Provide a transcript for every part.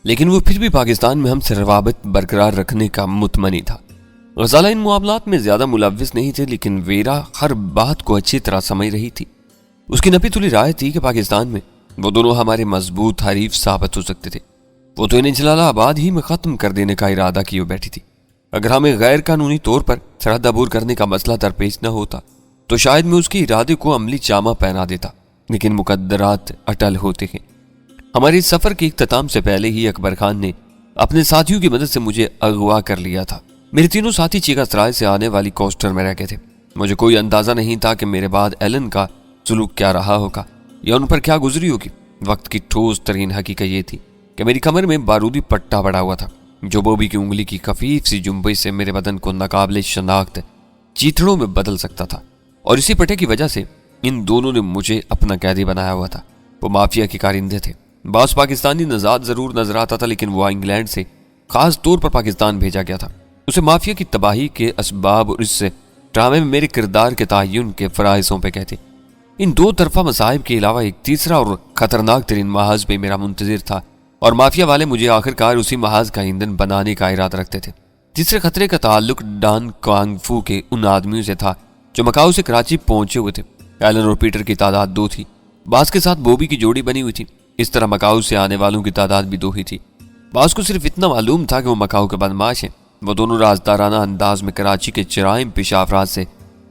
لیکن وہ پھر بھی پاکستان میں ہم سے روابط برقرار رکھنے کا متمنی تھا۔ غزالہ ان معاملات میں زیادہ ملوث نہیں تھے، لیکن ویرا ہر بات کو اچھی طرح سمجھ رہی تھی۔ اس کی نپی تلی رائے تھی کہ پاکستان میں وہ دونوں ہمارے مضبوط حریف ثابت ہو سکتے تھے۔ وہ تو انہیں جلال آباد ہی میں ختم کر دینے کا ارادہ کیے بیٹھی تھی۔ اگر ہمیں غیر قانونی طور پر سرحد عبور کرنے کا مسئلہ درپیش نہ ہوتا تو شاید میں اس کے ارادے کو عملی جامہ پہنا دیتا، لیکن مقدرات اٹل ہوتے ہیں۔ ہمارے اس سفر کے اختتام سے پہلے ہی اکبر خان نے اپنے ساتھیوں کی مدد سے مجھے اغوا کر لیا تھا۔ میرے تینوں ساتھی چیکا سرائے سے آنے والی کوسٹر میں رہ گئے تھے۔ مجھے کوئی اندازہ نہیں تھا کہ میرے بعد ایلن کا سلوک کیا رہا ہوگا یا ان پر کیا گزری ہوگی۔ وقت کی ٹھوس ترین حقیقت یہ تھی کہ میری کمر میں بارودی پٹا پڑا ہوا تھا، جو بوبی کی انگلی کی خفیف سی جنبش سے میرے بدن کو ناقابل شناخت چیتڑوں میں بدل سکتا تھا، اور اسی پٹے کی وجہ سے ان دونوں نے مجھے اپنا قیدی بنایا ہوا تھا۔ وہ مافیا کے کارندے تھے۔ بعض پاکستانی نژاد ضرور نظر آتا تھا، لیکن وہ انگلینڈ سے خاص طور پر پاکستان بھیجا گیا تھا۔ اسے مافیا کی تباہی کے اسباب اور اس ڈرامے میں میرے کردار کے تعین کے فرائضوں پہ کہتے۔ ان دو طرفہ مصائب کے علاوہ ایک تیسرا اور خطرناک ترین محاذ پہ میرا منتظر تھا، اور مافیا والے مجھے آخرکار اسی محاذ کا ایندھن بنانے کا ارادہ رکھتے تھے۔ تیسرے خطرے کا تعلق ڈان کانگ فو کے ان آدمیوں سے تھا جو مکاؤ سے کراچی پہنچے ہوئے تھے۔ ایلن اور پیٹر کی تعداد 2 تھی۔ باس کے ساتھ بوبی کی جوڑی بنی ہوئی تھی۔ اس طرح مکاؤ سے آنے والوں کی تعداد بھی 2 ہی تھی۔ باس کو صرف اتنا معلوم تھا کہ وہ مکاؤ کے بدماش ہیں۔ وہ دونوں رازدارانہ انداز میں کراچی کے جرائم پیشہ افراد سے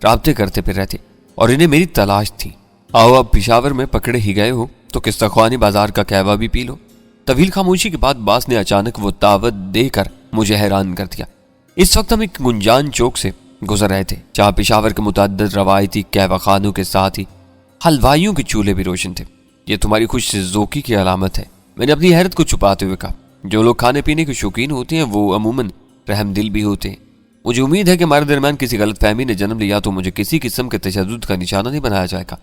رابطے کرتے پھر رہے تھے، اور انہیں میری تلاش تھی۔ آؤ اب پشاور میں پکڑے ہی گئے ہو تو قصہ خوانی بازار کا قہوہ بھی پی لو۔ طویل خاموشی کے بعد باس نے اچانک وہ دعوت دے کر مجھے حیران کر دیا۔ اس وقت ہم ایک گنجان چوک سے گزر رہے تھے، جہاں پشاور کے متعدد روایتی قہوہ خانوں کے ساتھ ہی حلوائیوں کے چولہے بھی روشن تھے۔ یہ تمہاری خوش ذوقی کی علامت ہے، میں نے اپنی حیرت کو چھپاتے ہوئے کہا۔ جو لوگ کھانے پینے کے شوقین ہوتے ہیں وہ عموماً رحم دل بھی ہوتے ہیں۔ مجھے امید ہے کہ ہمارے درمیان کسی غلط فہمی نے جنم لیا تو مجھے کسی قسم کے تشدد کا نشانہ نہیں بنایا جائے گا۔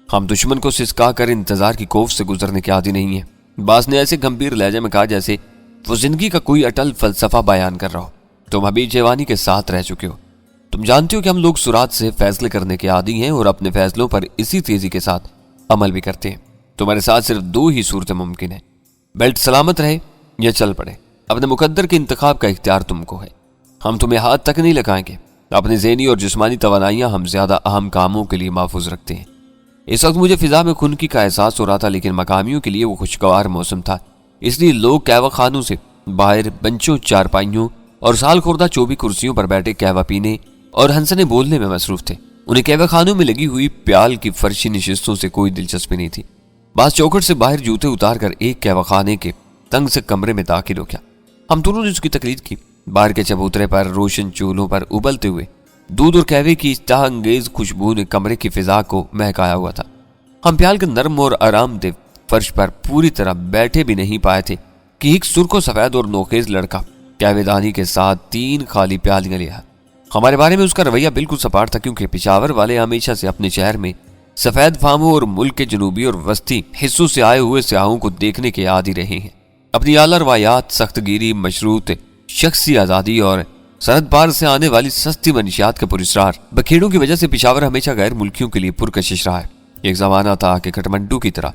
ہم دشمن کو سسکا کر انتظار کی کوف سے گزرنے کے عادی نہیں ہیں۔ باس نے ایسے گمبھیر لہجے میں کہا جیسے وہ زندگی کا کوئی اٹل فلسفہ بیان کر رہا ہو۔ تم ابھی جوانی کے ساتھ رہ چکے ہو۔ تم جانتے ہو کہ ہم لوگ سرعت سے فیصلے کرنے کے عادی ہیں اور اپنے فیصلوں پر اسی تیزی کے ساتھ عمل بھی کرتے ہیں۔ تمہارے ساتھ صرف 2 ہی صورتیں ممکن ہیں، بیلٹ سلامت رہے یا چل پڑے۔ اپنے مقدر کے انتخاب کا اختیار تم کو ہے۔ ہم تمہیں ہاتھ تک نہیں لگائیں گے۔ اپنی ذہنی اور جسمانی توانائیاں ہم زیادہ اہم کاموں کے لیے محفوظ رکھتے ہیں۔ اس وقت مجھے فضا میں خنکی کا احساس ہو رہا تھا، لیکن مقامیوں کے لیے وہ خوشگوار موسم تھا، اس لیے لوگ قہوہ خانوں سے باہر بنچوں، چارپائیوں اور سال خوردہ چوبی کرسیوں پر بیٹھے قہوہ پینے اور ہنسنے بولنے میں مصروف تھے۔ انہیں قہوہ خانوں میں لگی ہوئی پیال کی فرشی نشستوں سے کوئی دلچسپی نہیں تھی۔ بعض چوکٹ سے باہر جوتے اتار کر ایک قہوہ خانے کے تنگ سے کمرے میں داخل ہو گیا۔ ہم دونوں نے اس کی تقلید کی۔ باہر کے چبوترے پر روشن چولہوں پر ابلتے ہوئے دودھ اور قہوے کی اشتہا انگیز خوشبو نے کمرے کی فضا کو مہکایا ہوا تھا۔ ہم پیال کے نرم اور آرام دہ فرش پر پوری طرح بیٹھے بھی نہیں پائے تھے کہ ایک سرخ و سفید اور نوخیز لڑکا قہوے دانی کے ساتھ 3 خالی پیالیاں لیا۔ ہمارے بارے میں اس کا رویہ بالکل سپاٹ تھا، کیونکہ پشاور والے ہمیشہ سے اپنے شہر میں سفید فاموں اور ملک کے جنوبی اور وسطی حصوں سے آئے ہوئے سیاحوں کو دیکھنے کے عادی رہے ہیں۔ اپنی اعلیٰ روایات، سخت گیری، مشروط شخصی آزادی اور سرحد پار سے آنے والی سستی منشیات کے پراسرار بکھیڑوں کی وجہ سے پشاور ہمیشہ غیر ملکیوں کے لیے پرکشش رہا ہے۔ ایک زمانہ تھا کہ کھٹمنڈو کی طرح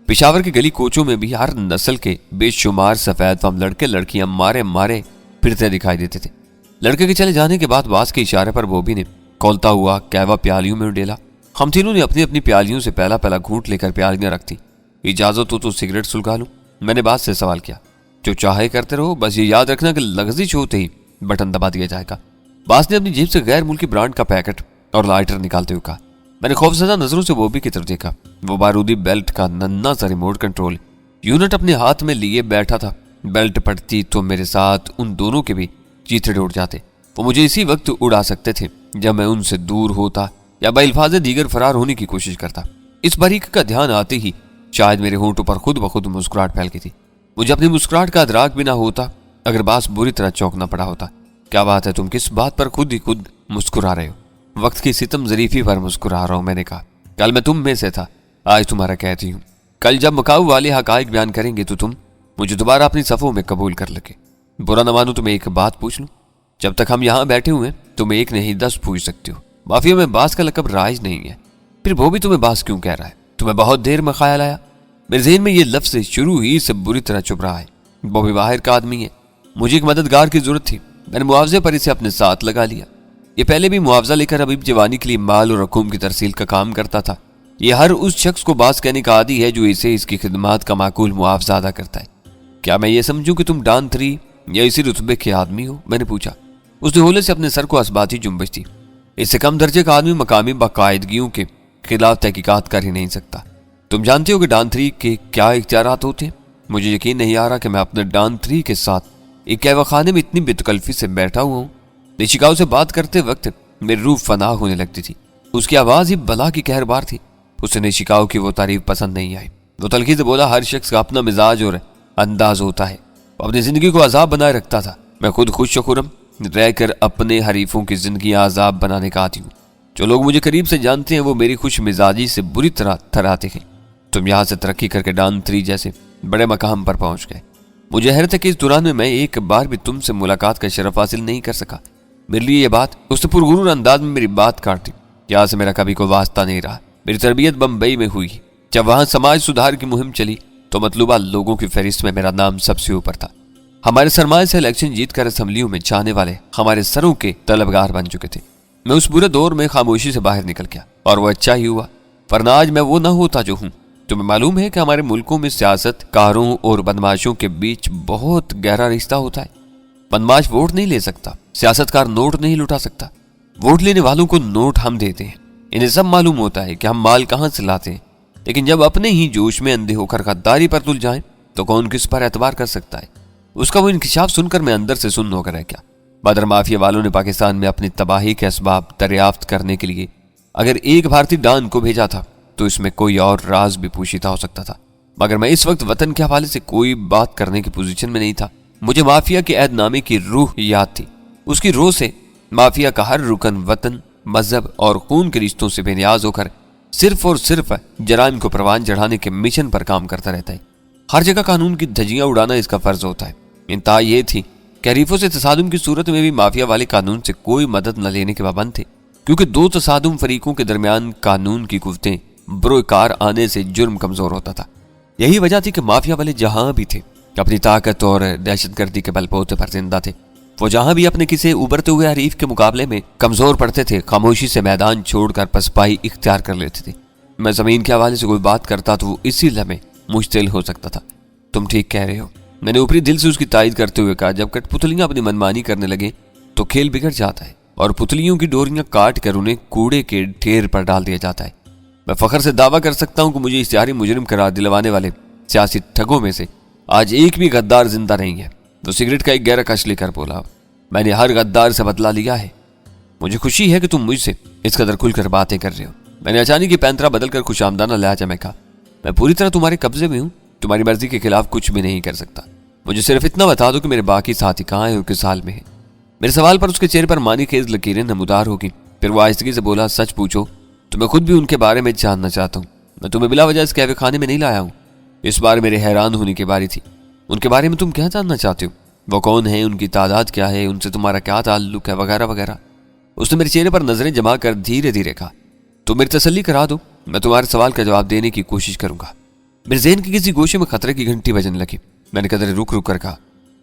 پشاور کے گلی کوچوں میں بھی ہر نسل کے بے شمار سفید فام لڑکے لڑکیاں مارے مارے پھرتے دکھائی دیتے تھے۔ لڑکے کے چلے جانے کے بعد باس کے اشارے پر بوبی نے کھولتا ہوا قہوہ پیالیوں میں ڈیلا۔ ہم تینوں نے اپنی اپنی پیالیوں سے پہلا گھونٹ لے کر پیالیاں رکھ دی۔ اجازت ہو تو سگریٹ سلگا لوں؟ میں نے باس سے سوال کیا۔ جو چاہے کرتے رہو، بس یہ یاد رکھنا کہ لغزش ہوتے ہی بٹن دبا دیا جائے گا۔ باس نے اپنی جیب سے غیر ملکی برانڈ کا پیکٹ اور لائٹر نکالتے ہوئے کہا۔ میں نے خوفزدہ نظروں سے بوبی کی طرف دیکھا۔ وہ بارودی بیلٹ کا ننھا سا ریموٹ کنٹرول یونٹ اپنے ہاتھ میں لیے بیٹھا تھا۔ بیلٹ پڑتی تو میرے ساتھ ان دونوں کے بھی چیتڑے اڑ جاتے۔ وہ مجھے اسی وقت اڑا سکتے تھے جب میں ان سے دور ہوتا یا بالفاظ دیگر فرار ہونے کی کوشش کرتا۔ اس باریکی کا دھیان آتے ہی شاید میرے ہونٹوں پر خود بخود مسکراہٹ پھیل گئی تھی۔ مجھے اپنی مسکراہٹ کا ادراک بھی نہ ہوتا اگر باس بری طرح چونکنا پڑا ہوتا۔ کیا بات ہے، تم کس بات پر خود مسکرا رہے ہو؟ وقت کی ستم ظریفی پر مسکرا رہا ہوں، میں نے کہا۔ کل میں تم میں سے تھا، آج تمہارا کہتی ہوں۔ کل جب مکاؤ والے حقائق بیان کریں گے تو تم مجھے دوبارہ اپنی صفوں میں قبول کر لگے۔ برا نہ مانو تو میں ایک بات پوچھ لوں؟ جب تک ہم یہاں بیٹھے ہوئے تم ایک نہیں 10 پوچھ سکتے ہو۔ مافیا میں باس کا لقب رائج نہیں ہے، پھر وہ بھی تمہیں باس کیوں کہہ رہا ہے؟ تمہیں بہت دیر میں خیال آیا؟ میرے ذہن میں یہ لفظ شروع ہی سے بری طرح چپ رہا ہے۔ وہ بھی باہر کا آدمی ہے. مجھے ایک مددگار کی ضرورت تھی. میں نے معاوضے پر اسے اپنے ساتھ لگا لیا. یہ پہلے بھی معاوضہ لے کر ابھی جوانی کے لیے مال اور رقوم کی ترسیل کا کام کرتا تھا. یہ ہر اس شخص کو باز کہنے کا عادی ہے جو اسے اس کی خدمات کا معقول معاوضہ ادا کرتا ہے. کیا میں یہ سمجھوں کہ تم ڈان 3 یا اسی رتبے کے آدمی ہو؟ میں نے پوچھا. اس نے ہولے سے اپنے سر کو اسباتی جنبش دی. اس سے کم درجے کا آدمی مقامی باقاعدگیوں کے خلاف تحقیقات کر ہی نہیں سکتا. تم جانتے ہو کہ ڈان 3 کے کیا اختیارات ہوتے ہیں؟ مجھے یقین نہیں آ رہا کہ میں اپنے ڈان 3 کے ساتھ ایک قہوہ خانے میں اتنی بے تکلفی سے بیٹھا ہوا ہوں. نشیکاؤ سے بات کرتے وقت میری روح فنا ہونے لگتی تھی. اس کی آواز ہی بلا کی قہر بار تھی. اسے نشیکاؤ کی وہ تعریف پسند نہیں آئی. وہ تلخی سے بولا، ہر شخص کا اپنا مزاج اور انداز ہوتا ہے. وہ اپنی زندگی کو عذاب بنائے رکھتا تھا. میں خود خوش و خرم رہ کر اپنے حریفوں کی زندگی عذاب بنانے کا عادی ہوں. جو لوگ مجھے قریب سے جانتے ہیں وہ میری خوش مزاجی سے بری طرح تھراتے ہیں. تم یہاں سے ترقی کر کے ڈان 3 جیسے بڑے مقام پر پہنچ گئے. مجھے حیرت ہے کہ اس دوران میں ایک بار بھی تم سے ملاقات کا شرف حاصل نہیں کر سکا. میرے لیے یہ بات، اس نے پرغرور انداز میں میری بات کاٹ دی. یہاں سے میرا کبھی کوئی واسطہ نہیں رہا. میری تربیت بمبئی میں ہوئی. جب وہاں سماج سدھار کی مہم چلی تو مطلوبہ لوگوں کی فہرست میں میرا نام سب سے اوپر تھا. ہمارے سرمایہ سے الیکشن جیت کر اسمبلیوں میں جانے والے ہمارے سروں کے طلبگار بن چکے تھے. میں اس برے دور میں خاموشی سے باہر نکل گیا، اور وہ اچھا ہی ہوا، ورنہ آج میں وہ نہ ہوتا جو ہوں. تمہیں معلوم ہے کہ ہمارے ملکوں میں سیاست کاروں اور بدماشوں کے بیچ بہت گہرا رشتہ ہوتا ہے. بدماش ووٹ نہیں لے سکتا، سیاست کار نوٹ نہیں لٹا سکتا. ووٹ لینے والوں کو نوٹ ہم دیتے ہیں. انہیں سب معلوم ہوتا ہے کہ ہم مال کہاں سے لاتے ہیں، لیکن جب اپنے ہی جوش میں اندھے ہو کر غداری پر تل جائیں تو کون کس پر اعتبار کر سکتا ہے. اس کا وہ انکشاف سن کر میں اندر سے سن ہو کر رہ گیا. بدر مافیا والوں نے پاکستان میں اپنی تباہی کے اسباب دریافت کرنے کے لیے اگر ایک بھارتی ڈان کو بھیجا تھا تو اس میں کوئی اور راز بھی پوشیدہ ہو سکتا تھا. مگر میں اس وقت وطن کے حوالے سے کوئی بات کرنے کی پوزیشن میں نہیں تھا. مجھے مافیا کے عہد نامے کی روح یاد تھی. اس کی روح سے مافیا کا ہر رکن وطن، مذہب اور خون کے رشتوں سے بے نیاز ہو کر صرف اور صرف جرائم کو پروان چڑھانے کے مشن پر کام کرتا رہتا ہے. ہر جگہ قانون کی دھجیاں اڑانا اس کا فرض ہوتا ہے. انتہا یہ تھی کہ حریفوں سے تصادم کی صورت میں بھی مافیا والے قانون سے کوئی مدد نہ لینے کے پابند تھے، کیونکہ دو تصادم فریقوں کے درمیان قانون کی قوتیں بروئے کار آنے سے جرم کمزور ہوتا تھا. یہی وجہ تھی کہ مافیا والے جہاں بھی تھے اپنی طاقت اور دہشت گردی کے بل بوتے پر زندہ تھے. وہ جہاں بھی اپنے کسی ابھرتے ہوئے حریف کے مقابلے میں کمزور پڑتے تھے خاموشی سے میدان چھوڑ کر پسپائی اختیار کر لیتے تھے. میں زمین کے حوالے سے کوئی بات کرتا تو وہ اسی لمحے مشتعل ہو سکتا تھا. تم ٹھیک کہہ رہے ہو، میں نے اوپری دل سے اس کی تائید کرتے ہوئے کہا. جب کٹ پتلیاں اپنی منمانی کرنے لگے تو کھیل بگڑ جاتا ہے اور پتلیوں کی ڈوریاں کاٹ کر انہیں کوڑے کے ڈھیر پر ڈال دیا جاتا ہے. میں فخر سے دعویٰ کر سکتا ہوں کہ مجھے اشتہاری مجرم قرار دلوانے والے سیاسی ٹھگوں میں سے آج ایک بھی غدار زندہ نہیں ہے. وہ سگریٹ کا ایک گہرا کش لے کر بولا. میں نے ہر غدار سے بدلہ لیا ہے. مجھے خوشی ہے کہ تم مجھ سے اس قدر کھل کر باتیں کر رہے ہو. میں نے اچانک یہ پینترا بدل کر خوش آمدانہ لہجہ میں کہا. میں پوری طرح تمہارے قبضے میں ہوں، تمہاری مرضی کے خلاف کچھ بھی نہیں کر سکتا. مجھے صرف اتنا بتا دو کہ میرے باقی ساتھی کہاں ہیں اور کس حال میں ہیں. میرے سوال پر اس کے چہرے پر مانی خیز لکیریں نمودار ہوگی. پھر وہ آہستگی سے بولا. سچ پوچھو تو میں خود بھی ان کے بارے میں جاننا چاہتا ہوں. میں تمہیں بلا وجہ اس قہوے خانے میں نہیں لایا ہوں. اس بار میرے حیران ہونے کی باری تھی. ان کے بارے میں تم کیا جاننا چاہتے ہو؟ وہ کون ہیں، ان کی تعداد کیا ہے، ان سے تمہارا کیا تعلق ہے، وغیرہ وغیرہ. اس نے میرے چہرے پر نظریں جما کر دھیرے دھیرے کہا. تم میری تسلی کرا دو، میں تمہارے سوال کا جواب دینے کی کوشش کروں گا. میرے ذہن کی کسی گوشے میں خطرے کی گھنٹی بجنے لگی. میں نے قدر رک رک کر کہا.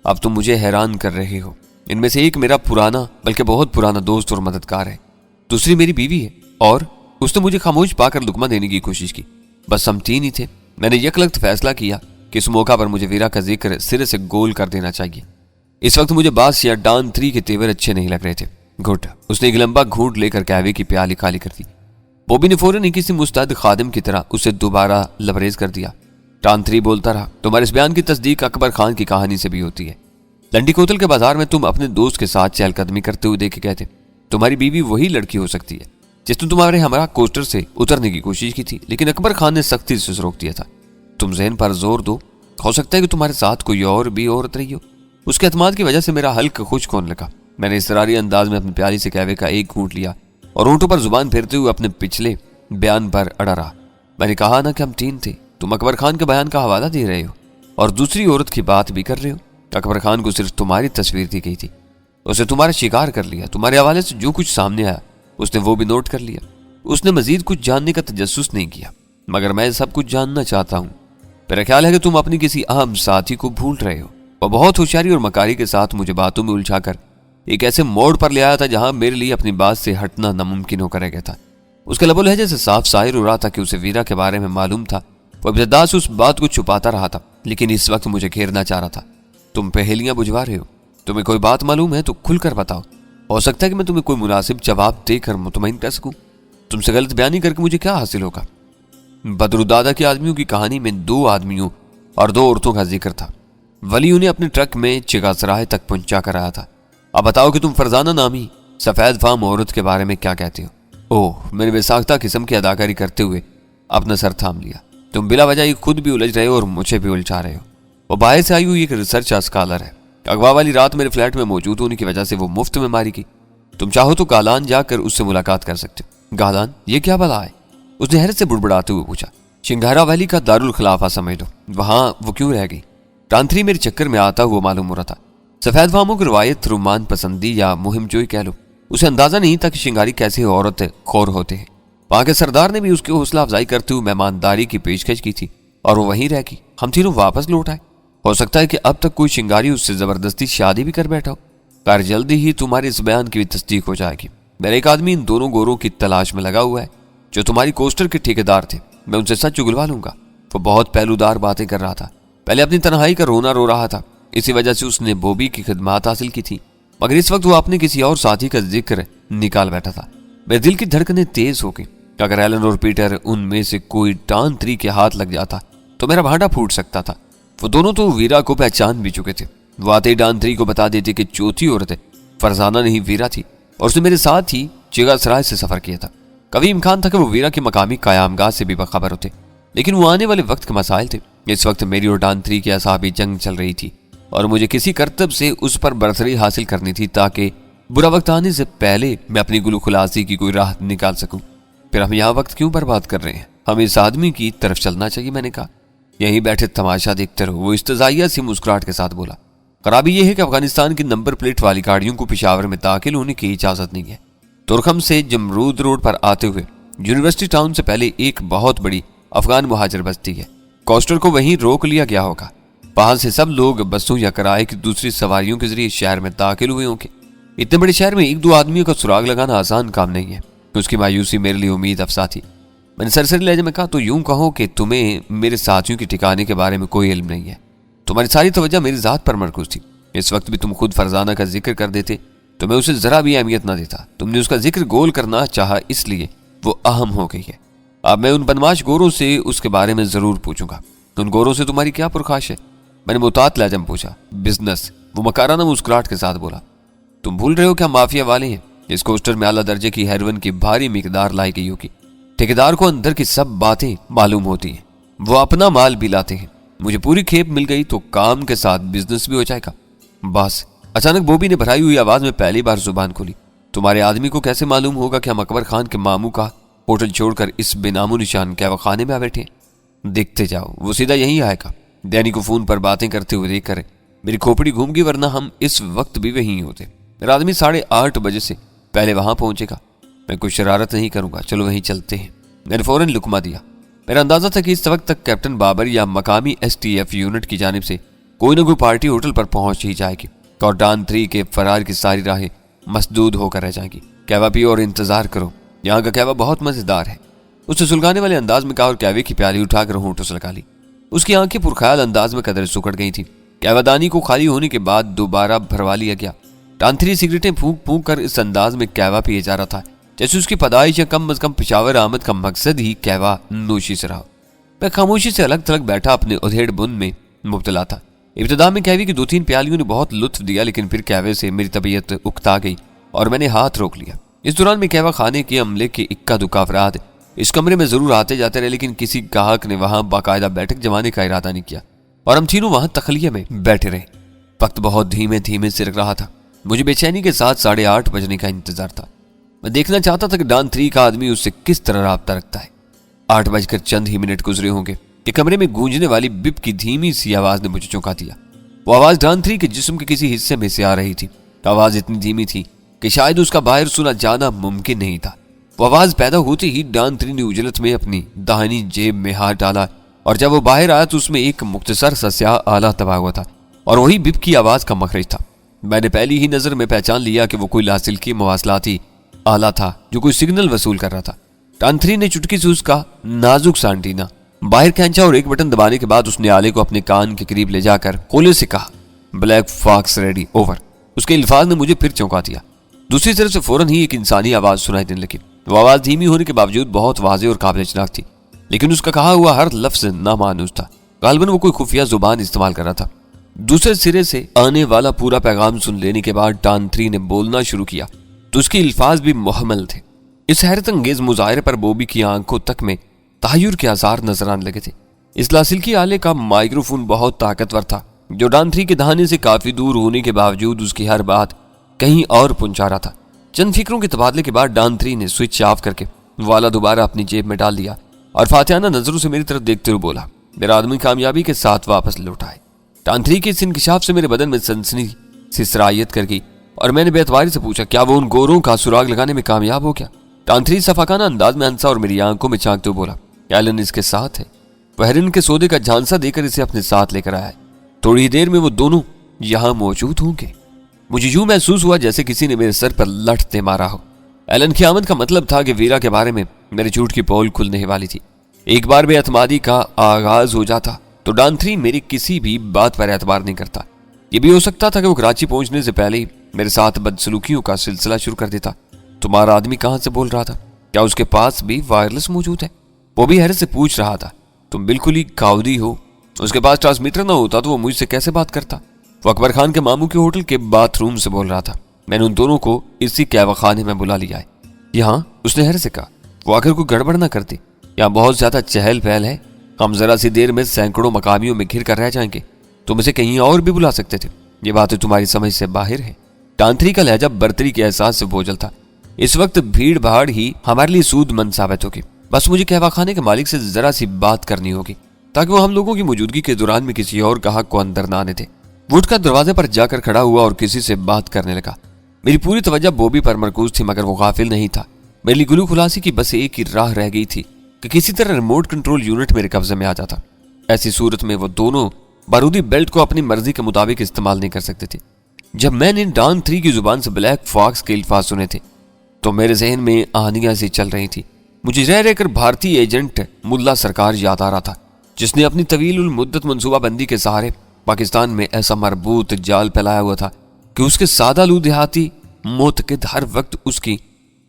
اب تم مجھے حیران کر رہے ہو. ان میں سے ایک میرا پرانا بلکہ بہت پرانا دوست اور مددگار ہے، دوسری میری بیوی ہے، اور اس نے مجھے خاموش پا کر لقمہ دینے کی کوشش کی. بس ہم تین ہی تھے. میں نے یکلخت فیصلہ کیا کہ اس موقع پر مجھے ویرا کا ذکر سرے سے گول کر دینا چاہیے. اس وقت مجھے باس یا ڈان 3 کے تیور اچھے نہیں لگ رہے تھے. گھٹ. اس نے ایک لمبا گھونٹ لے کر قہوے کی پیالی خالی کر دی. بوبی نے فوراً کسی مستعد خادم کی طرح اسے دوبارہ لبریز کر دیا. ڈان 3 بولتا رہا. تمہارے اس بیان کی تصدیق اکبر خان کی کہانی سے بھی ہوتی ہے. لنڈی کوتل کے بازار میں تم اپنے دوست کے ساتھ چہل قدمی کرتے ہوئے دیکھے گئے تھے. تمہاری بیوی وہی لڑکی ہو سکتی ہے جس نے تمہارے ہمراہ کوسٹر سے اترنے کی کوشش کی تھی، لیکن اکبر خان نے سختی سے روک دیا تھا. تم ذہن پر زور دو، ہو سکتا ہے کہ تمہارے ساتھ کوئی اور بھی عورت رہی ہو. اس کے اعتماد کی وجہ سے میرا حلق خشک ہونے لگا. میں نے اضطراری انداز میں اپنی پیالی سے قہوے کا ایک گھونٹ لیا اور اونٹوں پر زبان پھیرتے ہوئے اپنے پچھلے بیان پر اڑا رہا. میں نے کہا نا کہ ہم تین تھے. تم اکبر خان کے بیان کا حوالہ دے رہے ہو اور دوسری عورت کی بات بھی کر رہے ہو. اکبر خان کو صرف تمہاری تصویر دی گئی تھی. اسے تمہارا شکار کر لیا. تمہارے حوالے سے جو کچھ سامنے آیا اس نے وہ بھی نوٹ کر لیا. اس نے مزید کچھ جاننے کا تجسس نہیں کیا، مگر میں سب کچھ جاننا چاہتا ہوں. میرا خیال ہے کہ تم اپنی کسی اہم ساتھی کو بھول رہے ہو. وہ بہت ہوشیاری اور مکاری کے ساتھ مجھے باتوں میں الجھا کر ایک ایسے موڑ پر لے آیا تھا جہاں میرے لیے اپنی بات سے ہٹنا ناممکن ہو کر رہ گیا تھا۔ اس کے لب و لہجے سے صاف ظاہر ہو رہا تھا کہ اسے ویرا کے بارے میں معلوم تھا۔ وہ ابتدا سے اس بات کو چھپاتا رہا تھا، لیکن اس وقت مجھے گھیرنا چاہ رہا تھا۔ تم پہیلیاں بجھوا رہے ہو، تمہیں کوئی بات معلوم ہے تو کھل کر بتاؤ، ہو سکتا ہے کہ میں تمہیں کوئی مناسب جواب دے کر مطمئن کر سکوں۔ تم سے غلط بیانی کر کے مجھے کیا حاصل ہوگا؟ بدرالدادہ کے آدمیوں کی کہانی میں 2 آدمیوں اور 2 عورتوں کا ذکر تھا۔ ولی انہیں اپنے ٹرک میں چگاسرائے تک پہنچا کر آیا تھا۔ اب بتاؤ کہ تم فرزانہ نامی سفید فام عورت کے بارے میں کیا کہتے ہو؟ اوہ، میں نے بے ساختہ قسم کی اداکاری کرتے ہوئے اپنا سر تھام لیا۔ تم بلا وجہ ہی خود بھی الجھ رہے ہو اور مجھے بھی الجھا رہے ہو۔ وہ باہر سے آئی ہوئی ایک ریسرچ اسکالر ہے۔ اغوا والی رات میرے فلیٹ میں موجود ہونے کی وجہ سے وہ مفت میں ماری گئی۔ تم چاہو تو گالان جا کر اس سے ملاقات کر سکتے ہو۔ گالان؟ یہ کیا بلا ہے؟ اس نے حیرت سے بڑبڑاتے ہوئے پوچھا۔ شنگھارا ویلی کا دارالخلافہ سمجھ لو، وہاں وہ کیوں رہ گئی؟ ٹانتری میرے چکر میں آتا ہوا معلوم ہو رہا تھا۔ سفید فاموں کی روایت رومان پسندی یا مہم جوئی کہہ لو، اسے اندازہ نہیں تھا کہ شنگاری کیسے عورت خور ہوتے ہیں۔ وہاں کے سردار نے بھی اس کی حوصلہ افزائی کرتے ہوئے مہمانداری کی پیشکش کی تھی اور وہ وہیں رہ گئی۔ ہم تینوں واپس لوٹ آئے۔ ہو سکتا ہے کہ اب تک کوئی شنگاری اس سے زبردستی شادی بھی کر بیٹھا ہو، پر جلدی ہی تمہارے اس بیان کی بھی تصدیق ہو جائے گی۔ میرا ایک آدمی ان دونوں گوروں کی تلاش میں لگا ہوا ہے جو تمہاری کوسٹر کے ٹھیکیدار تھے۔ میں ان سے سچ اگلوا لوں گا۔ وہ بہت پہلودار باتیں کر رہا تھا۔ پہلے اپنی تنہائی کا رونا رو رہا تھا، اسی وجہ سے اس نے بوبی کی خدمات حاصل کی تھی، مگر اس وقت وہ اپنے کسی اور ساتھی کا ذکر نکال بیٹھا تھا۔ میرے دل کی دھڑکنیں تیز ہو گئی۔ اگر ایلن اور پیٹر ان میں سے کوئی ٹانتری کے ہاتھ لگ جاتا تو میرا بھانڈا پھوٹ سکتا تھا۔ وہ دونوں تو ویرا کو پہچان بھی چکے تھے۔ وہ آتے ہی ڈانتری کو بتا دیتے کہ چوتھی عورت فرزانہ نہیں ویرا تھی، اور اس نے میرے ساتھ ہی چگا سرائے سے سفر کیا تھا۔ کبھی امکان تھا کہ وہ ویرا کی مقامی قیام گاہ سے بھی باخبر ہوتے، لیکن وہ آنے والے وقت کے مسائل تھے۔ اس وقت میری اور ڈانتری کی اعصابی جنگ چل رہی تھی، اور مجھے کسی کرتب سے اس پر برتری حاصل کرنی تھی تاکہ برا وقت آنے سے پہلے میں اپنی گلو خلاصی کی کوئی راہ نکال سکوں۔ پھر ہم یہاں وقت کیوں برباد کر رہے ہیں؟ ہمیں اس آدمی کی طرف چلنا چاہیے، میں نے کہا۔ یہیں بیٹھے تماشا دیکھتے رہو، وہ استزائیہ سی مسکراہٹ کے ساتھ بولا۔ خرابی یہ ہے کہ افغانستان کی نمبر پلیٹ والی گاڑیوں کو پشاور میں داخل ہونے کی اجازت نہیں ہے۔ ترکھم سے جمرود روڈ پر آتے ہوئے یونیورسٹی ٹاؤن سے پہلے ایک بہت بڑی افغان مہاجر بستی ہے۔ کوسٹر کو وہیں روک لیا گیا ہوگا۔ وہاں سے سب لوگ بسوں یا کرائے کی دوسری سواریوں کے ذریعے شہر میں داخل ہوئے ہوں گے۔ اتنے بڑے شہر میں 1-2 آدمیوں کا سراغ لگانا آسان کام نہیں ہے۔ اس کی مایوسی میرے لیے امید افزا تھی۔ میں نے سرسری لہجے میں کہا، تو یوں کہو کہ تمہیں میرے ساتھیوں کے ٹھکانے کے بارے میں کوئی علم نہیں ہے۔ تمہاری ساری توجہ میری ذات پر مرکوز تھی۔ اس وقت بھی تم خود فرزانہ کا ذکر کر دیتے تو میں اسے ذرا بھی اہمیت نہ دیتا۔ تم نے اس کا ذکر گول کرنا چاہا، اس لیے وہ اہم ہو گئی ہے۔ اب میں ان بدماش گوروں سے اس کے بارے میں ضرور پوچھوں گا۔ ان گوروں سے تمہاری کیا پرخاش ہے؟ میں نے محتاط لہجے میں پوچھا۔ بزنس، وہ مکارانہ مسکراہٹ کے ساتھ بولا۔ تم بھول رہے ہو کہ ہم مافیا والے ہیں۔ اس کوسٹر میں اعلیٰ درجے کی ہیروئن کی بھاری مقدار لائی گئی ہوگی۔ ٹھیکیدار کو اندر کی سب باتیں معلوم ہوتی ہیں، وہ اپنا مال بھی لاتے ہیں۔ مجھے پوری کھیپ مل گئی تو کام کے ساتھ بزنس بھی ہو جائے گا۔ بس اچانک بوبی نے بھرائی ہوئی آواز میں پہلی بار زبان کھولی۔ تمہارے آدمی کو کیسے معلوم ہوگا کہ ہم اکبر خان کے ماموں کا ہوٹل چھوڑ کر اس بے نام و نشان کہوہ خانے میں آ بیٹھے ہیں؟ دیکھتے جاؤ، وہ سیدھا یہیں آئے گا۔ دینی کو فون پر باتیں کرتے ہوئے دیکھ کر میری کھوپڑی گھوم گئی، ورنہ ہم اس وقت بھی وہیں ہوتے۔ میرا آدمی 8:30 بجے سے پہلے وہاں پہنچے گا۔ میں کوئی شرارت نہیں کروں گا، چلو وہیں چلتے ہیں۔ میں نے فوراً لکما دیا۔ میرا اندازہ تھا کہ اس وقت تک کیپٹن بابر یا مقامی STF یونٹ کی جانب سے کوئی نہ کوئی پارٹی ہوٹل پر پہنچ ہی جائے گی، اور ڈان 3 کے فرار کی ساری راہیں مسدود ہو کر رہ جائیں گی۔ قہوہ پیو اور انتظار کرو، یہاں کا قہوہ بہت مزیدار ہے، اس نے سلگانے والے انداز میں کہا اور قہوے کی پیالی اٹھا کر ہونٹوں سے لگا لی۔ اس کی آنکھیں پرخیال انداز میں قدر سکڑ گئی تھیں۔ قہوہ دانی کو خالی ہونے کے بعد دوبارہ بھروا لیا گیا۔ ڈان 3 سگریٹیں پھونک پھونک کر اس انداز میں قہوہ پیے جا رہا تھا جیسے اس کی پیدائش یا کم از کم پشاور آمد کا مقصد ہی قہوہ نوشی سے رہا۔ میں خاموشی سے الگ تھلگ بیٹھا اپنے ادھیڑ بن میں مبتلا تھا۔ ابتدا میں قہوے کی 2-3 پیالیوں نے بہت لطف دیا، لیکن پھر قہوے سے میری طبیعت اکتا گئی اور میں نے ہاتھ روک لیا۔ اس دوران میں قہوہ خانے کے عملے کے اکا دکا افراد اس کمرے میں ضرور آتے جاتے رہے، لیکن کسی گاہک نے وہاں باقاعدہ بیٹھک جمانے کا ارادہ نہیں کیا، اور ہم تینوں وہاں تخلیہ میں بیٹھے رہے۔ وقت بہت دھیمے دھیمے سرک رہا تھا۔ مجھے بے چینی کے ساتھ 8:30 بجنے کا انتظار تھا۔ میں دیکھنا چاہتا تھا کہ ڈان 3 کا آدمی اس سے کس طرح رابطہ رکھتا ہے۔ 8 بج کر چند ہی منٹ گزرے ہوں گے کہ کمرے میں گونجنے والی بپ کی دھیمی سی آواز نے مجھے چونکا دیا۔ وہ آواز ڈان 3 کے جسم کے کسی حصے میں سے آ رہی تھی۔ آواز اتنی دھیمی تھی کہ شاید اس کا باہر سنا جانا ممکن نہیں تھا۔ وہ آواز پیدا ہوتے ہی ڈان 3 نے اجلت میں اپنی داہنی جیب میں ہاتھ ڈالا، اور جب وہ باہر آیا تو اس میں ایک مختصر سا سیاہ آلہ دبا ہوا تھا۔ اور وہی بپ کی آواز کا مخرج تھا۔ میں نے پہلی ہی نظر میں پہچان لیا کہ وہ کوئی لاسلکی مواصلاتی آلہ تھا جو کوئی سگنل وصول کر رہا تھا۔ ٹان 3 نے چٹکی سے اس کا نازک سا انٹینا باہر کھینچا اور ایک بٹن دبانے کے بعد اس نے آلے کو اپنے کان کے قریب لے جا کر کھولے سے کہا، بلیک فاکس ریڈی اوور۔ اس کے الفاظ نے مجھے پھر چونکا دیا۔ دوسری طرف سے فوراً ہی ایک انسانی آواز سنائی دینے لگی۔ وہ آواز دھیمی ہونے کے باوجود بہت واضح اور قابل شناخت تھی، لیکن اس کا کہا ہوا ہر لفظ نامانوس تھا۔ غالباً وہ کوئی خفیہ زبان استعمال کر رہا تھا۔ دوسرے سرے سے آنے والا پورا پیغام سن لینے کے بعد ٹان 3 نے بولنا شروع کیا تو اس کے الفاظ بھی محمل تھے۔ اس حیرت انگیز مظاہرے پر بوبی کی آنکھوں تک میں تحیر کے آثار نظر آنے لگے تھے۔ اس لاسلکی آلے کا مائکروفون بہت طاقتور تھا جو ٹان 3 کے دہانے سے کافی دور ہونے کے باوجود اس کی ہر بات کہیں اور پہنچا رہا تھا۔ چند فکروں کے تبادلے کے بعد ٹان 3 نے سوئچ آف کر کے وہ آلہ دوبارہ اپنی جیب میں ڈال دیا اور فاتحانہ نظروں سے میری طرف دیکھتے ہوئے بولا، میرا آدمی کامیابی کے ساتھ واپس لوٹ آئے۔ ٹان 3 کے اس انکشاف سے میرے بدن میں سنسنی سی سرایت کر گئی اور میں نے بے اعتباری سے پوچھا، کیا وہ ان گوروں کا سراغ لگانے میں کامیاب ہو گیا؟ ٹان 3 صفاقانہ انداز میں ہنسا اور میری آنکھوں میں جھانکتے ہوئے بولا، ایلن اس کے ساتھ ہے، وہ ہرن کے سودے کا جھانسا دے کر اسے اپنے ساتھ لے کر آیا ہے، تھوڑی دیر میں وہ دونوں یہاں موجود ہوں گے۔ مجھے یوں محسوس ہوا جیسے کسی نے میرے سر پر لٹتے مارا ہو۔ ایلن کی آمد کا مطلب تھا کہ ویرا کے بارے میں میرے جھوٹ کی پول کھلنے والی تھی۔ ایک بار بے اعتمادی کا آغاز ہو جاتا تو ٹان 3 میری کسی بھی بات پر اعتبار نہیں کرتا۔ یہ بھی ہو سکتا تھا کہ وہ کراچی پہنچنے سے پہلے ہی میرے ساتھ بدسلوکیوں کا سلسلہ شروع کر دیتا۔ تمہارا آدمی کہاں سے بول رہا تھا؟ کیا اس کے پاس بھی وائرلیس موجود ہے؟ وہ بھی حیرت سے پوچھ رہا تھا۔ تم بالکل ہی کاؤدی ہو، اس کے پاس ٹرانسمیٹر نہ ہوتا تو وہ مجھ سے کیسے بات کرتا؟ وہ اکبر خان کے ماموں کے ہوٹل کے باتھ روم سے بول رہا تھا۔ میں نے ان دونوں کو اسی قہوہ خانے میں بلا لیا ہے۔ یہاں اس نے حیرت سے کہا، وہ اگر کوئی گڑبڑ نہ کرتی، یہاں بہت زیادہ چہل پہل ہے، ہم ذرا سی دیر میں سینکڑوں مقامیوں میں گھر کر رہ جائیں گے، تم اسے کہیں اور بھی بلا سکتے تھے، یہ باتیں تمہاری سمجھ سے باہر ہے۔ ٹان 3 کا لہجہ برتری کے احساس سے بوجھل تھا۔ اس وقت بھیڑ بھاڑ ہی ہمارے لیے سود مند ثابت ہوگی، بس مجھے قہوہ خانے کے مالک سے ذرا سی بات کرنی ہوگی تاکہ وہ ہم لوگوں کی موجودگی کے دوران میں کسی اور گاہک کو اندر نہ آنے دے۔ وہ اٹھ کر دروازے پر جا کر کھڑا ہوا اور کسی سے بات کرنے لگا۔ میری پوری توجہ بوبی پر مرکوز تھی، مگر وہ غافل نہیں تھا۔ میرے لیے گلو خلاصی کی بس ایک ہی راہ رہ گئی تھی کہ کسی طرح ریموٹ کنٹرول یونٹ میرے قبضے میں آ جاتا۔ ایسی صورت میں وہ دونوں بارودی بیلٹ کو اپنی مرضی کے مطابق استعمال نہیں کر سکتے تھے۔ جب میں نے ٹان 3 کی زبان سے بلیک فاکس کے الفاظ سنے تھے تو میرے ذہن میں آہنیاں سی چل رہی تھی۔ مجھے رہ رہ کر بھارتی ایجنٹ ملا سرکار یاد آ رہا تھا، جس نے اپنی طویل المدت منصوبہ بندی کے سہارے پاکستان میں ایسا مربوط جال پھیلایا ہوا تھا کہ اس کے سادہ لو دیہاتی معتقد ہر وقت اس کی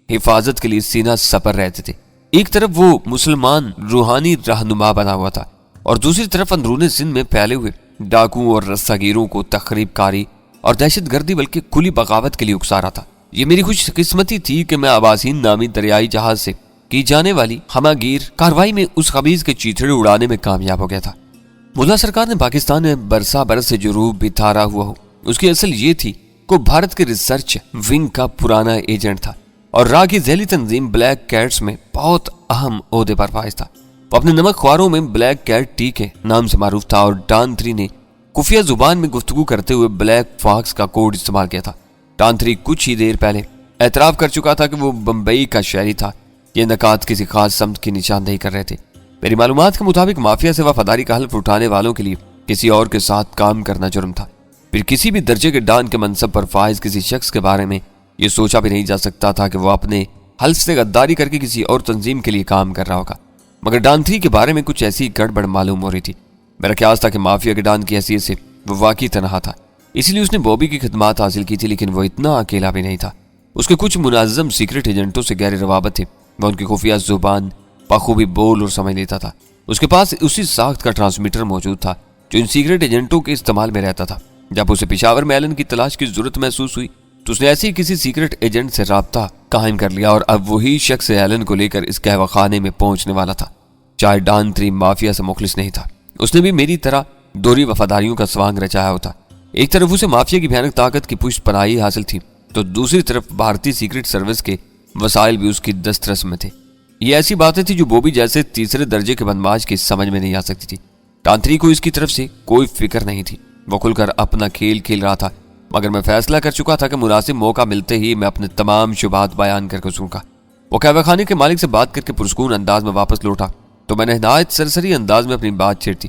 حفاظت کے لیے سینہ سپر رہتے تھے۔ ایک طرف وہ مسلمان روحانی رہنما بنا ہوا تھا اور دوسری طرف اندرون سندھ میں پھیلے ہوئے ڈاکوؤں اور رسہ گیروں کو تخریب کاری اور دہشت گردی بلکہ کھلی بغاوت کے لیے اکسا رہا تھا۔ یہ میری خوش قسمتی تھی کہ میں آباسین نامی دریائی جہاز سے کی جانے والی ہمہ گیر کاروائی میں اس خبیث کے چیتڑے اڑانے میں کامیاب ہو گیا تھا۔ ملا سرکار نے پاکستان میں برسا برس سے جو روح بتھارا ہوا ہو، اس کی اصل یہ تھی کہ بھارت کے ریسرچ ونگ کا پرانا ایجنٹ تھا اور راہ کی ذیلی تنظیم بلیک کیٹس میں بہت اہم عہدے پر فائز تھا۔ وہ اپنے نمک خواروں میں بلیک کیٹ ٹی کے نام سے معروف تھا اور ٹان 3 نے خفیہ زبان میں گفتگو کرتے ہوئے بلیک فاکس کا کوڈ استعمال کیا تھا۔ ٹان 3 کچھ ہی دیر پہلے اعتراف کر چکا تھا کہ وہ بمبئی کا شہری تھا۔ یہ نکات کسی خاص سمت کی نشاندہی کر رہے تھے۔ میری معلومات کے مطابق مافیا سے وفاداری کا حلف اٹھانے والوں کے لیے کسی اور کے ساتھ کام کرنا جرم تھا۔ پھر کسی بھی درجے کے ڈان کے منصب پر فائز کسی شخص کے بارے میں یہ سوچا بھی نہیں جا سکتا تھا کہ وہ اپنے حلف سے غداری کر کے کسی اور تنظیم کے لیے کام کر رہا ہوگا۔ مگر ڈان 3 کے بارے میں کچھ ایسی گڑبڑ معلوم ہو رہی تھی۔ میرا خیال تھا کہ مافیا کے ڈان کی حیثیت سے وہ واقعی تنہا تھا، اسی لیے اس نے بوبی کی خدمات حاصل کی تھی، لیکن وہ اتنا اکیلا بھی نہیں تھا۔ اس کے کچھ منظم سیکرٹ ایجنٹوں سے گہرے روابط تھے۔ وہ ان کی خفیہ زبان بخوبی بول اور سمجھ لیتا تھا۔ اس کے پاس اسی ساخت کا ٹرانسمیٹر موجود تھا جو ان سیکرٹ ایجنٹوں کے استعمال میں رہتا تھا۔ جب اسے پشاور میں ایلن کی تلاش کی ضرورت محسوس ہوئی تو اس نے ایسے ہی کسی سیکرٹ ایجنٹ سے رابطہ قائم کر لیا اور اب وہی شخص ایلن کو لے کر اس قہوہ خانے میں پہنچنے والا تھا۔ چاہے ٹان 3 مافیا سے مخلص نہیں تھا، اس نے بھی میری طرح دوہری وفاداریوں کا سوانگ رچایا ہوتا۔ ایک طرف اسے مافیا کی بھیانک طاقت کی پشت پناہی حاصل تھی تو دوسری طرف بھارتی سیکرٹ سروس کے وسائل بھی اس کی دسترس میں تھے۔ یہ ایسی باتیں تھی جو بوبی جیسے تیسرے درجے کے بدماش کی سمجھ میں نہیں آ سکتی تھی۔ ٹان 3 کو اس کی طرف سے کوئی فکر نہیں تھی، وہ کھل کر اپنا کھیل کھیل رہا تھا، مگر میں فیصلہ کر چکا تھا کہ مناسب موقع ملتے ہی میں اپنے تمام شبہات بیان کر کے سنوں گا۔ وہ قہوہ خانے کے مالک سے بات کر کے پرسکون انداز میں واپس لوٹا تو میں نے نہایت سرسری انداز میں اپنی بات چھیڑ دی۔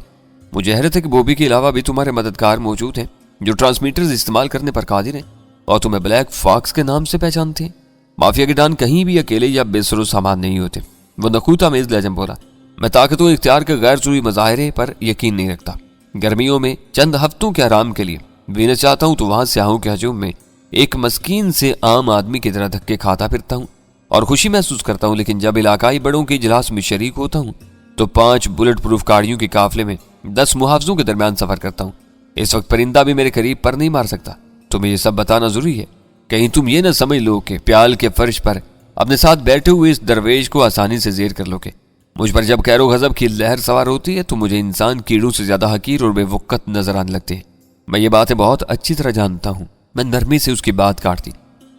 مجھے حیرت ہے کہ بوبی کے علاوہ بھی تمہارے مددگار موجود ہیں۔ جو ٹرانسمیٹرز استعمال کرنے پر قادر ہیں اور تمہیں بلیک فاکس کے نام سے پہچانتے ہیں۔ مافیا کے ڈان کہیں بھی اکیلے یا بے سر و سامان نہیں ہوتے۔ وہ نخوت آمیز لہجے میں بولا، میں طاقت و اختیار کے غیر ضروری مظاہرے پر یقین نہیں رکھتا۔ گرمیوں میں چند ہفتوں کے آرام کے لیے وینس چاہتا ہوں تو وہاں سیاحوں کے ہجوم میں ایک مسکین سے عام آدمی کی طرح دھکے کھاتا پھرتا ہوں اور خوشی محسوس کرتا ہوں، لیکن جب علاقائی بڑوں کے اجلاس میں شریک ہوتا ہوں تو 5 بلٹ پروف گاڑیوں کے قافلے میں 10 محافظوں کے درمیان سفر کرتا ہوں۔ اس وقت پرندہ بھی میرے قریب پر نہیں مار سکتا۔ تمہیں یہ سب بتانا ضروری ہے، کہیں تم یہ نہ سمجھ لو کہ پیال کے فرش پر اپنے ساتھ بیٹھے ہوئے اس درویش کو آسانی سے زیر کر لو گے۔ مجھ پر جب خیر و غضب کی لہر سوار ہوتی ہے تو مجھے انسان کیڑوں سے زیادہ حقیر اور بے وقت نظر آنے لگتے ہیں۔ میں یہ باتیں بہت اچھی طرح جانتا ہوں۔ میں نرمی سے اس کی بات کاٹ دی۔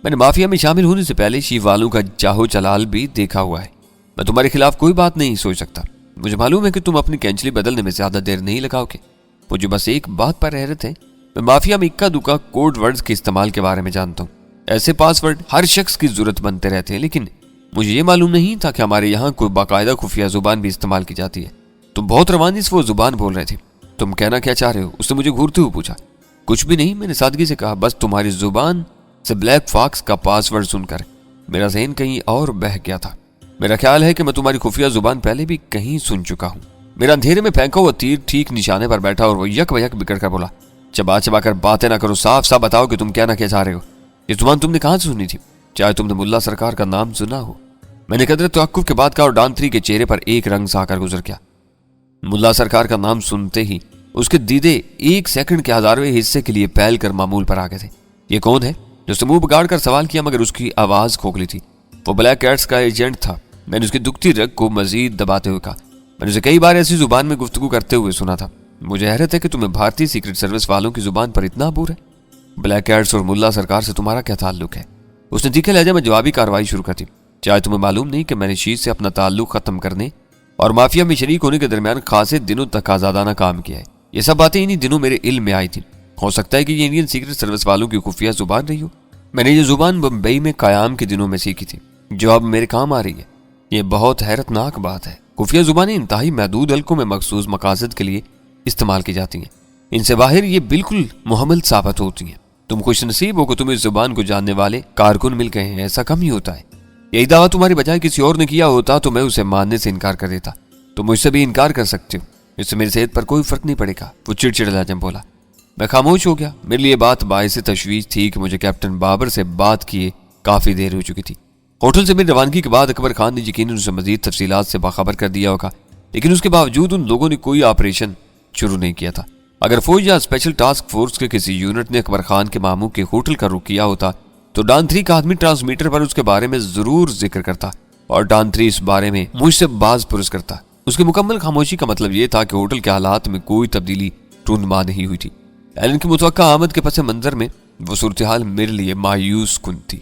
میں نے مافیا میں شامل ہونے سے پہلے شیف والوں کا چاہو چلال بھی دیکھا ہوا ہے۔ میں تمہارے خلاف کوئی بات نہیں سوچ سکتا۔ مجھے معلوم ہے کہ تم اپنی کینچلی بدلنے میں زیادہ دیر نہیں لگاؤ گے۔ مجھے بس ایک بات پر حیرت ہے، میں مافیا میں اکا دکا کوڈ ورڈز کے استعمال کے بارے میں جانتا ہوں۔ ایسے پاس ورڈ ہر شخص کی ضرورت بنتے رہتے ہیں، لیکن مجھے یہ معلوم نہیں تھا کہ ہمارے یہاں کوئی باقاعدہ خفیہ زبان بھی استعمال کی جاتی ہے۔ تم بہت روانی سے وہ زبان بول رہے تھے۔ تم کہنا کیا چاہ رہے ہو؟ اس نے مجھے گھورتے ہوئے پوچھا۔ کچھ بھی نہیں، میں نے سادگی سے کہا، بس تمہاری زبان سے بلیک فاکس کا پاس ورڈ سن کر میرا ذہن کہیں اور بہہ گیا تھا۔ میرا خیال ہے کہ میں تمہاری خفیہ زبان پہلے بھی کہیں سن چکا ہوں۔ میرا اندھیرے میں پھینکا ہوا تیر ٹھیک نشانے پر بیٹھا اور وہ یک بیک بگڑ کر بولا، چبا چبا کر باتیں نہ کرو، صاف صاف بتاؤ کہ تم کہنا کیا چاہ رہے ہو۔ یہ زبان تم نے کہاں سے سنی تھی؟ چاہے تم نے ملا سرکار کا نام سنا ہو۔ میں نے قدرے توقف کے بعد کہا اور ڈان 3 کے چہرے پر ایک رنگ سا کر گزر گیا۔ ملا سرکار کا نام سنتے ہی اس کے دیدے 1 سیکنڈ کے 1000ویں حصے کے لیے پھیل کر معمول پر آ گئے تھے۔ یہ کون ہے؟ جو سے منہ بگاڑ کر سوال کیا مگر اس کی آواز کھوکھلی تھی۔ وہ بلیک کیٹس کا ایجنٹ تھا۔ میں نے اس کی دکھتی رگ کو مزید دباتے ہوئے کہا، میں نے اسے کئی بار ایسی زبان میں گفتگو کرتے ہوئے سنا تھا۔ مجھے حیرت ہے کہ تمہیں بھارتی سیکرٹ سروس والوں کی زبان پر اتنا عبور ہے۔ بلیک کیٹس اور ملا سرکار سے تمہارا کیا تعلق ہے؟ اس نے تیکھے لہجے میں جوابی کارروائی شروع کر دی۔ چاہے تمہیں معلوم نہیں کہ میں نے شیش سے اپنا تعلق ختم کرنے اور مافیا میں شریک ہونے کے درمیان خاصے دنوں تک آزادانہ کام کیا ہے۔ یہ سب باتیں انہی دنوں میرے علم میں آئی تھیں۔ ہو سکتا ہے کہ یہ انڈین سیکرٹ سروس والوں کی خفیہ زبان رہی ہو۔ میں نے یہ زبان بمبئی میں قیام کے دنوں میں سیکھی تھی، جو اب میرے کام آ رہی ہے۔ یہ بہت حیرت ناک بات ہے۔ خفیہ زبانیں انتہائی محدود حلقوں میں مخصوص مقاصد کے لیے استعمال کی جاتی ہیں۔ ان سے باہر یہ بالکل محمل ثابت ہوتی ہیں۔ تم خوش نصیب ہو کہ تم اس زبان کو جاننے والے کارکن مل گئے ہیں، ایسا کم ہی ہوتا ہے۔ یہی دعویٰ تمہاری بجائے کسی اور نے کیا ہوتا تو میں اسے ماننے سے انکار کر دیتا۔ تم مجھ سے بھی انکار کر سکتے ہو، اس سے میری صحت پر کوئی فرق نہیں پڑے گا۔ وہ چڑچڑ لہجے میں بولا۔ میں خاموش ہو گیا۔ میرے لیے بات باعث تشویش تھی کہ مجھے کیپٹن بابر سے بات کیے کافی دیر ہو چکی تھی۔ ہوٹل سے میری روانگی کے بعد اکبر خان نے یقیناً اسے مزید تفصیلات سے باخبر کر دیا ہوگا، لیکن اس کے باوجود ان لوگوں نے کوئی آپریشن شروع نہیں کیا تھا۔ اگر فوج یا اسپیشل ٹاسک فورس کے کسی یونٹ نے اکبر خان کے ماموں کے ہوٹل کا رخ کیا ہوتا تو ڈان 3 کا آدمی ٹرانسمیٹر پر اس کے بارے میں ضرور ذکر کرتا اور ڈان 3 اس بارے میں مجھ سے باز پرس کرتا۔ اس کی مکمل خاموشی کا مطلب یہ تھا کہ ہوٹل کے حالات میں کوئی تبدیلی رونما نہیں ہوئی تھی۔ ایلن کی متوقع آمد کے پس منظر میں وہ صورتحال میرے لیے مایوس کن تھی۔